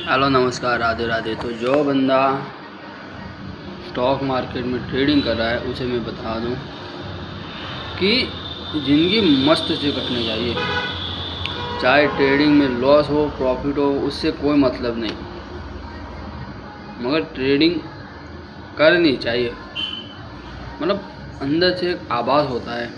Hello नमस्कार राधे राधे। तो जो बंदा स्टॉक मार्केट में ट्रेडिंग कर रहा है उसे मैं बता दूं कि ज़िंदगी मस्त से कटनी चाहिए। चाहे ट्रेडिंग में लॉस हो प्रॉफिट हो उससे कोई मतलब नहीं, मगर ट्रेडिंग करनी चाहिए। मतलब अंदर से एक आभास होता है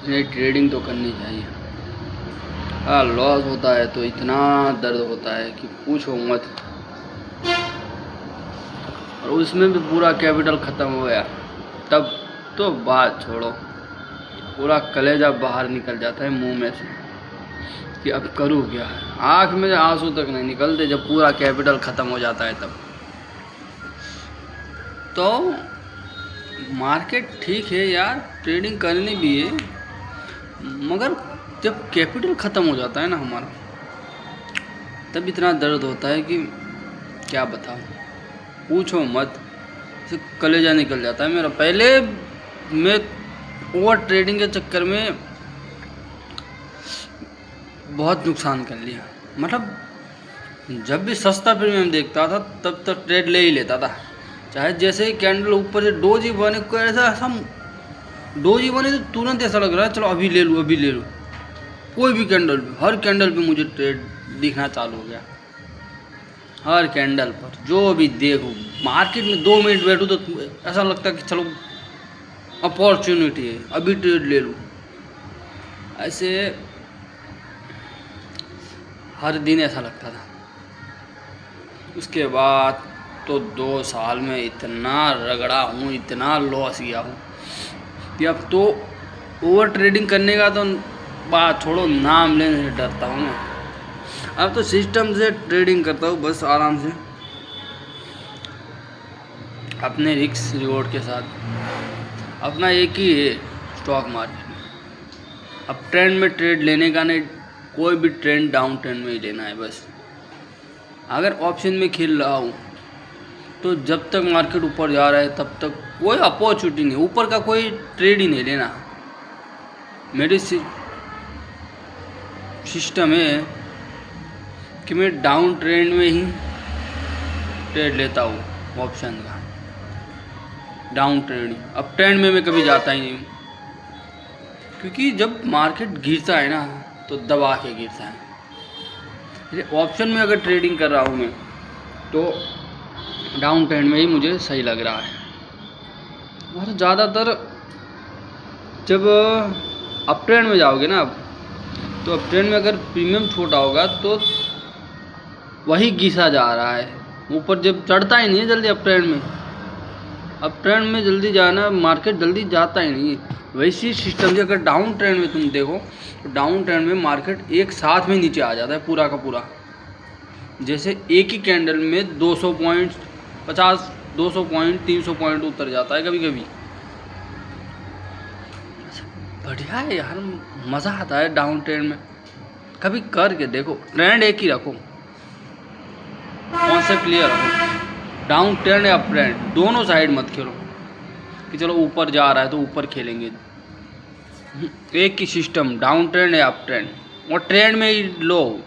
नहीं, ट्रेडिंग तो करनी चाहिए। हाँ, लॉस होता है तो इतना दर्द होता है कि पूछो मत, और उसमें भी पूरा कैपिटल ख़त्म हो गया तब तो बात छोड़ो, पूरा कलेजा बाहर निकल जाता है मुंह में से कि अब करूँ क्या। आँख में आंसू तक नहीं निकलते जब पूरा कैपिटल ख़त्म हो जाता है तब। तो मार्केट ठीक है यार, ट्रेडिंग करनी भी है, मगर जब कैपिटल ख़त्म हो जाता है ना हमारा, तब इतना दर्द होता है कि क्या बताऊँ, पूछो मत। से कलेजा निकल जाता है मेरा। पहले मैं ओवर ट्रेडिंग के चक्कर में बहुत नुकसान कर लिया। मतलब जब भी सस्ता प्रीमियम देखता था तब तक ट्रेड ले ही लेता था, चाहे जैसे ही कैंडल ऊपर से डोजी बने, कोई ऐसा डोजी बने तो तुरंत ऐसा लग रहा है चलो अभी ले लूँ अभी ले लूँ। कोई भी कैंडल पे, हर कैंडल पे मुझे ट्रेड दिखना चालू हो गया। हर कैंडल पर जो भी देखो, मार्केट में 2 मिनट बैठूँ तो ऐसा लगता है कि चलो अपॉर्चुनिटी है अभी ट्रेड ले लूँ। ऐसे हर दिन ऐसा लगता था। उसके बाद तो 2 साल में इतना रगड़ा हूँ, इतना लॉस किया हूँ कि अब तो ओवर ट्रेडिंग करने का तो बात छोड़ो, नाम लेने से डरता हूँ मैं। अब तो सिस्टम से ट्रेडिंग करता हूँ बस आराम से, अपने रिस्क रिवॉर्ड के साथ। अपना एक ही है स्टॉक मार्केट में, अब ट्रेंड में ट्रेड लेने का नहीं, कोई भी ट्रेंड डाउन ट्रेंड में ही लेना है बस। अगर ऑप्शन में खेल रहा हूँ तो जब तक मार्केट ऊपर जा रहा है तब तक कोई अपॉर्चुनिटी नहीं, ऊपर का कोई ट्रेड ही नहीं लेना। मेरी सिस्टम है कि मैं डाउन ट्रेंड में ही ट्रेड लेता हूँ ऑप्शन का, डाउन ट्रेंड। अब ट्रेंड में मैं कभी जाता ही नहीं हूँ, क्योंकि जब मार्केट गिरता है ना तो दबा के गिरता है। ऑप्शन में अगर ट्रेडिंग कर रहा हूँ मैं तो डाउन ट्रेंड में ही मुझे सही लग रहा है। और ज़्यादातर जब अप ट्रेंड में जाओगे ना आप, तो अप ट्रेंड में अगर प्रीमियम छोटा होगा तो वही घिसा जा रहा है, ऊपर जब चढ़ता ही नहीं है जल्दी। अप ट्रेंड में जल्दी जाना, मार्केट जल्दी जाता ही नहीं है। वैसी सिस्टम से अगर डाउन ट्रेंड में तुम देखो तो डाउन ट्रेंड में मार्केट एक साथ में नीचे आ जाता है पूरा का पूरा। जैसे एक ही कैंडल में 200 पॉइंट 50 200 पॉइंट 300 पॉइंट उतर जाता है कभी कभी। बढ़िया है यार, मज़ा आता है डाउन ट्रेंड में। कभी करके देखो, ट्रेंड एक ही रखो, कॉन्सेप्ट क्लियर रखो। डाउन ट्रेंड या अप ट्रेंड दोनों साइड मत खेलो कि चलो ऊपर जा रहा है तो ऊपर खेलेंगे। एक ही सिस्टम, डाउन ट्रेंड या अप ट्रेंड, और ट्रेंड में ही लो।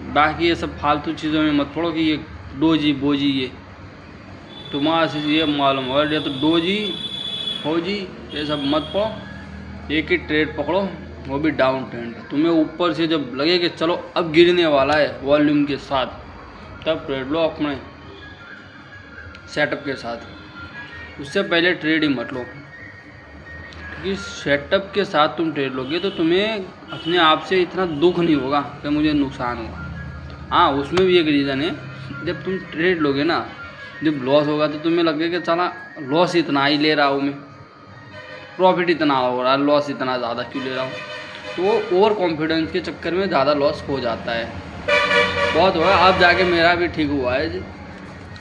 बाकी ये सब फालतू चीज़ों में मत पड़ो कि ये डोजी बोजी, ये तुम्हारा से ये मालूम हो या तो डोजी फौजी, ये सब मत पड़ो। एक ही ट्रेड पकड़ो, वो भी डाउन ट्रेंड। तुम्हें ऊपर से जब लगे कि चलो अब गिरने वाला है वॉल्यूम के साथ, तब ट्रेड लो अपने सेटअप के साथ। उससे पहले ट्रेड ही मत लो, क्योंकि सेटअप के साथ तुम ट्रेड लोगे तो तुम्हें अपने आप से इतना दुख नहीं होगा कि मुझे नुकसान होगा। हाँ, उसमें भी एक रीज़न है, जब तुम ट्रेड लोगे ना, जब लॉस होगा तो तुम्हें लगेगा चला लॉस इतना ही ले रहा हूँ मैं, प्रॉफिट इतना हो रहा है, लॉस इतना ज़्यादा क्यों ले रहा हूँ। तो ओवर कॉन्फिडेंस के चक्कर में ज़्यादा लॉस हो जाता है, बहुत हुआ। अब जाके मेरा भी ठीक हुआ है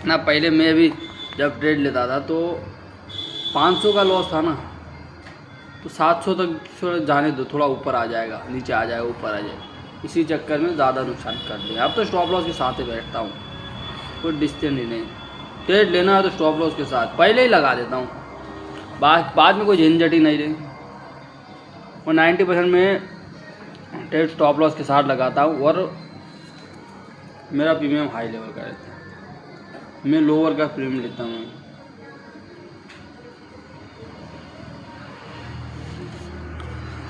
ना। पहले मैं भी जब ट्रेड लेता था तो 500 का लॉस था ना, तो 700 तक जाने दो, थोड़ा ऊपर आ जाएगा, नीचे आ जाएगा, ऊपर आ जाएगा, इसी चक्कर में ज़्यादा नुकसान कर लिया। अब तो स्टॉप लॉस के साथ ही बैठता हूँ, कोई डिस्टेंस ही नहीं। ट्रेड लेना है तो स्टॉप लॉस के साथ पहले ही लगा देता हूँ, बाद में कोई झंझट ही नहीं रही। और 90% में ट्रेड स्टॉप लॉस के साथ लगाता हूँ और मेरा प्रीमियम हाई लेवल का रहता है। मैं लोअर का प्रीमियम लेता हूँ।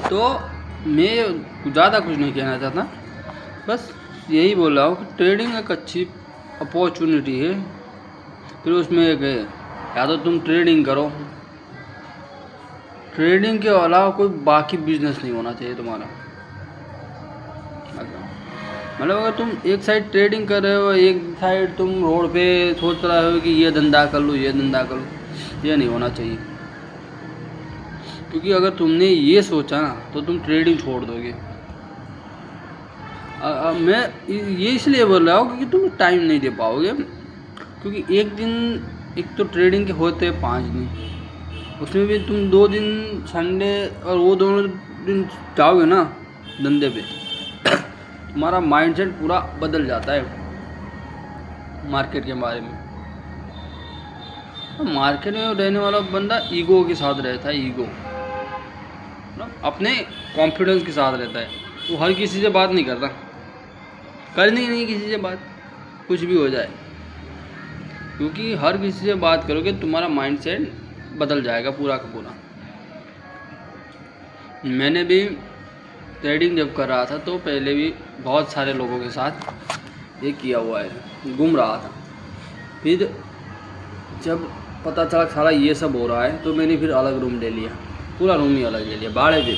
तो मैं ज़्यादा कुछ नहीं कहना चाहता, बस यही बोल रहा हूँ कि ट्रेडिंग एक अच्छी अपॉर्चुनिटी है। फिर उसमें एक है, या तो तुम ट्रेडिंग करो, ट्रेडिंग के अलावा कोई बाकी बिजनेस नहीं होना चाहिए तुम्हारा। मतलब अगर तुम एक साइड ट्रेडिंग कर रहे हो, एक साइड तुम रोड पे सोच रहे हो कि ये धंधा कर लो, ये धंधा कर लो, ये नहीं होना चाहिए। क्योंकि अगर तुमने ये सोचा ना तो तुम ट्रेडिंग छोड़ दोगे। मैं ये इसलिए बोल रहा हूँ क्योंकि तुम टाइम नहीं दे पाओगे। क्योंकि एक दिन, एक तो ट्रेडिंग के होते हैं 5 दिन, उसमें भी तुम 2 दिन संडे और वो दोनों दिन जाओगे ना धंधे पे, तुम्हारा माइंडसेट पूरा बदल जाता है मार्केट के बारे में। तो मार्केट में रहने वाला बंदा ईगो के साथ रहता है, ईगो अपने कॉन्फिडेंस के साथ रहता है। वो हर किसी से बात नहीं करता, करनी ही नहीं किसी से बात, कुछ भी हो जाए। क्योंकि हर किसी से बात करोगे तुम्हारा माइंडसेट बदल जाएगा पूरा का पूरा। मैंने भी ट्रेडिंग जब कर रहा था तो पहले भी बहुत सारे लोगों के साथ ये किया हुआ है, घूम रहा था। फिर जब पता चला सारा ये सब हो रहा है तो मैंने फिर अलग रूम ले लिया, पूरा रूम ही अलग ले लिया भाड़े पे।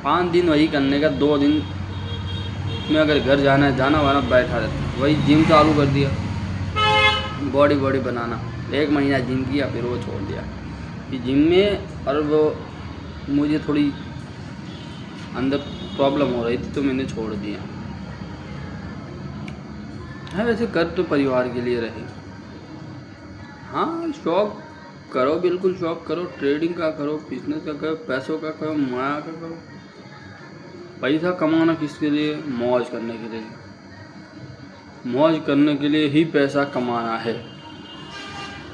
5 दिन वही करने का, 2 दिन में अगर घर जाना है जाना, वाना बैठा रहता। वही जिम चालू कर दिया, बॉडी बनाना। 1 महीना जिम किया, फिर वो छोड़ दिया। फिर जिम में और वो मुझे थोड़ी अंदर प्रॉब्लम हो रही थी तो मैंने छोड़ दिया। हाँ वैसे कर तो परिवार के लिए रहे। हाँ शौक करो, बिल्कुल शौक करो, ट्रेडिंग का करो, बिजनेस का करो, पैसों का करो, माया का करो। पैसा कमाना किसके लिए? मौज करने के लिए। मौज करने के लिए ही पैसा कमाना है,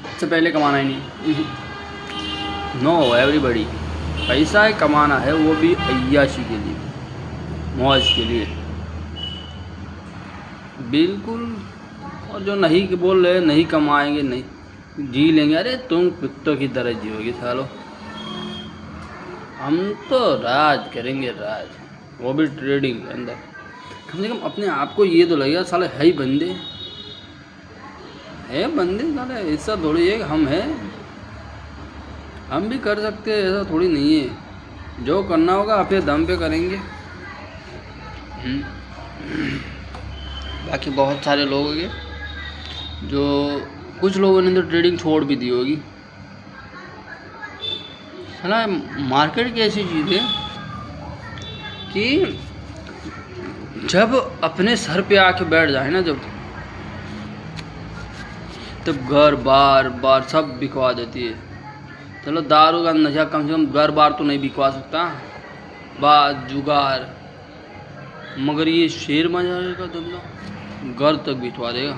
इससे पहले कमाना ही नहीं। नो एवरीबॉडी, पैसा ही कमाना है, वो भी अय्याशी के लिए, मौज के लिए, बिल्कुल। और जो नहीं बोल रहे नहीं कमाएंगे, नहीं जी लेंगे, अरे तुम कुत्तों की तरह जियोगे सालो। हम तो राज करेंगे, राज, वो भी ट्रेडिंग के अंदर। कम से कम अपने आप को ये तो लगेगा साले है ही बंदे, है बंदे साले, ऐसा थोड़ी है हम हैं, हम भी कर सकते हैं, ऐसा थोड़ी नहीं है। जो करना होगा अपने दम पे करेंगे। बाकी बहुत सारे लोग होंगे जो, कुछ लोगों ने तो ट्रेडिंग छोड़ भी दी होगी। साला मार्केट की ऐसी चीज़ है कि जब अपने सर पे आके बैठ जाए ना, जब तब घर बार सब बिकवा देती है। चलो दारू का नशा कम से कम घर बार तो नहीं बिकवा सकता, बात जुगाड़, मगर ये शेयर बाजार का धंधा घर तक बिकवा देगा।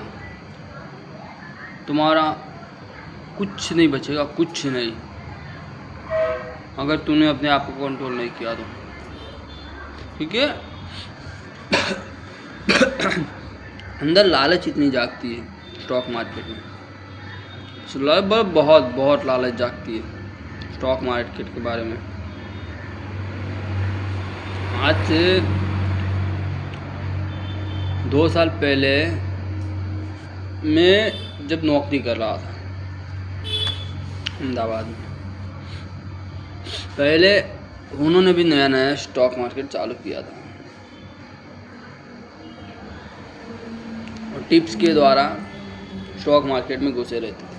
तुम्हारा कुछ नहीं बचेगा, कुछ नहीं, अगर तूने अपने आप को कंट्रोल नहीं किया तो। ठीक है। अंदर लालच इतनी जागती है स्टॉक मार्केट में, बहुत लालच जागती है स्टॉक मार्केट के बारे में। आज से 2 साल पहले मैं जब नौकरी कर रहा था अहमदाबाद में, पहले उन्होंने भी नया स्टॉक मार्केट चालू किया था और टिप्स के द्वारा स्टॉक मार्केट में घुसे रहते थे।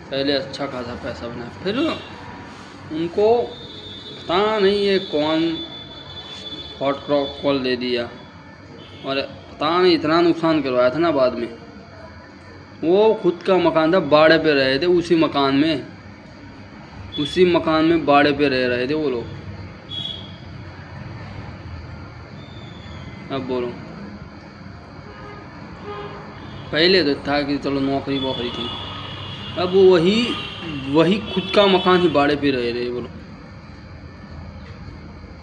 पहले अच्छा खासा पैसा बना, फिर उनको पता नहीं ये कौन हॉट कॉल दे दिया और पता नहीं इतना नुकसान करवाया था ना। बाद में वो खुद का मकान था, बाड़े पे रहे थे, उसी मकान में बाड़े पे रहे थे वो लोग। अब बोलो, पहले तो था कि चलो नौकरी वोकरी थी, अब वही खुद का मकान ही बाड़े पे रहे बोलो।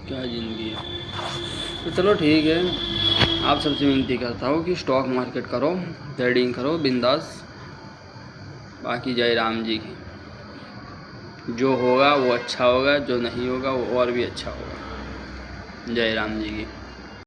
क्या ज़िंदगी है। तो चलो ठीक है, आप सबसे विनती करता हूँ कि स्टॉक मार्केट करो, ट्रेडिंग करो बिंदास। बाकी जय राम जी की, जो होगा वो अच्छा होगा, जो नहीं होगा वो और भी अच्छा होगा। जय राम जी की।